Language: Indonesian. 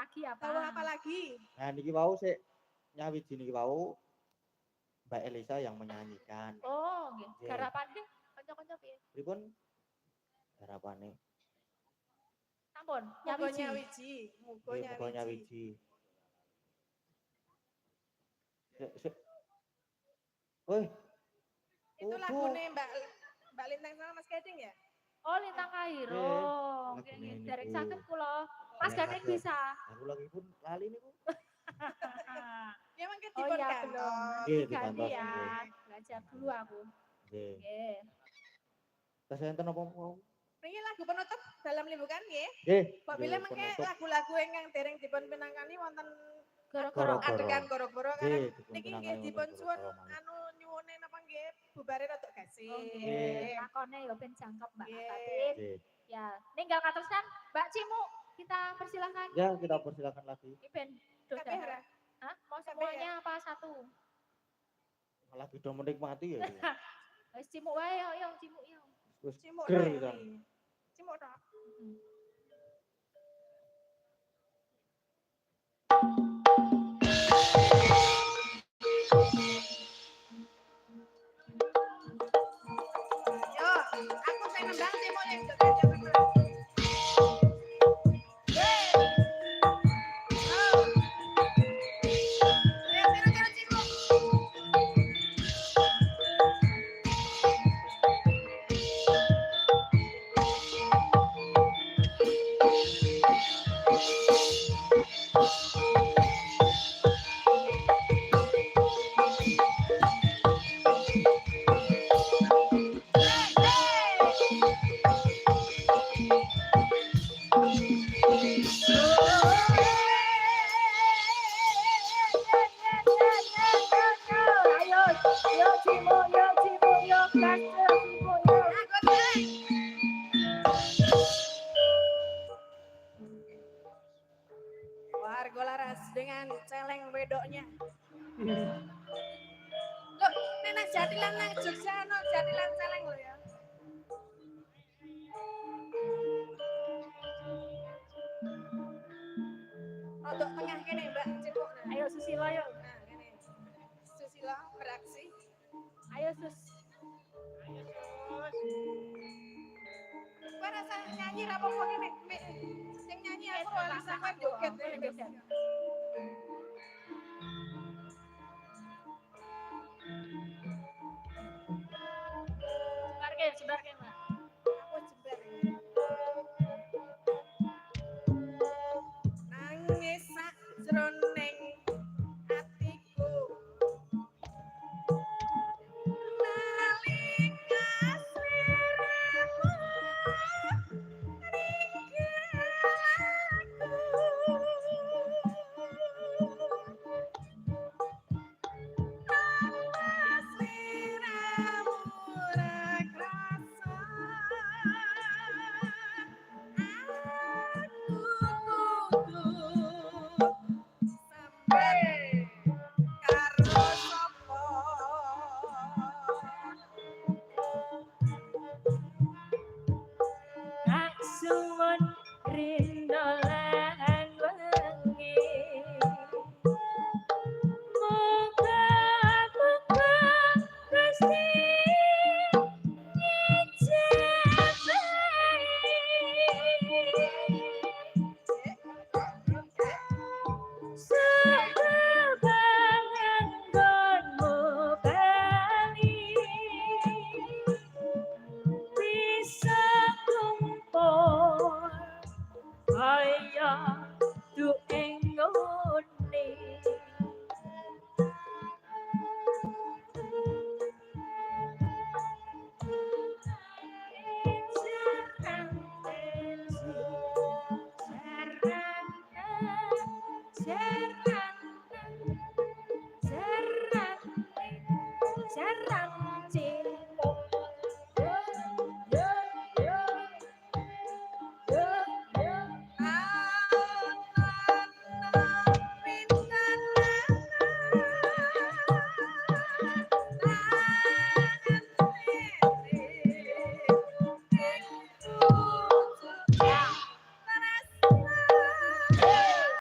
lagi apa? Tahu apa lagi? Nah, niki wau sik nyawiji niki wau Mbak Elisa yang menyanyikan. Oh, nggih. Nggih. Garapane kanca-kanca piye? Pripun garapane? Sampun, Mugo nyawiji. nyawiji. Mugo Nggih, muga nyawiji. nyawiji. Sik. Woi. Itu lagune Mbak Lintang sama Mas Gading ya? Oh, Lintang Kahiro. Nggih, lagune nggih. niku. Derek saged kula. Mas Ya, Gading saged. bisa. Aku lagi pun lali niku. Ya mangke Oh dipun iya, kantor. belum. Nggih, Ganti dikantos, ya. nggih. Belajar dulu aku. Nggih. Nggih. Tes enten apa mau? Niki lagu penutup dalam limbukan nggih. Nggih. Kok bilih nggih, mangke penutup. lagu-lagu ingkang dereng dipun pinangkani wonten Gara-gara Goro-goro. adegan goro-goro Nggih, karena dipun niki pinangani nggih wonten dipun suwun goro-goro malih. anu nyuwune napa nggih bubare rada gasih. Oh, nggih. Lakone yo ben jangkep, Mbak Nggih. Fatin. Nggih. Ya, ninggal katerusan Mbak Cimu, kita persilakan. Ya, kita persilakan lagi. Ini ben Kabeh dosa. ora? Hah? Mau Kabeh semuanya apa satu? Malah beda menikmati ya. Wis Cimu wae yo, Cimu yo. Wis Cimuk ger tok kan. iki. Cimuk tok. Yo, aku sing nembang cimuk yang joget-joget. Warga laras dengan celeng wedoknya. Loh, nenek Jatilan nang Jogja ono Jatilan celeng lho ya. Rodok tengah kene Mbak Cipuk. Ayo Susilo yo. Nah, kene. Susilo beraksi. Ayo Sus. Kowe rasa nyanyi ra apa-apa kene. Sing nyanyi aku ora rasa kowe joget. Sebarke, Mbak. Aku jembar. Nangis sak jroning atiku. Nalika sliramu Kak suwun rindu lan wengi. Muga-muga Gusti ngijabahi. Sebebangan gonmu bali. Bisa kumpul kaya dueng ngoni. Jarang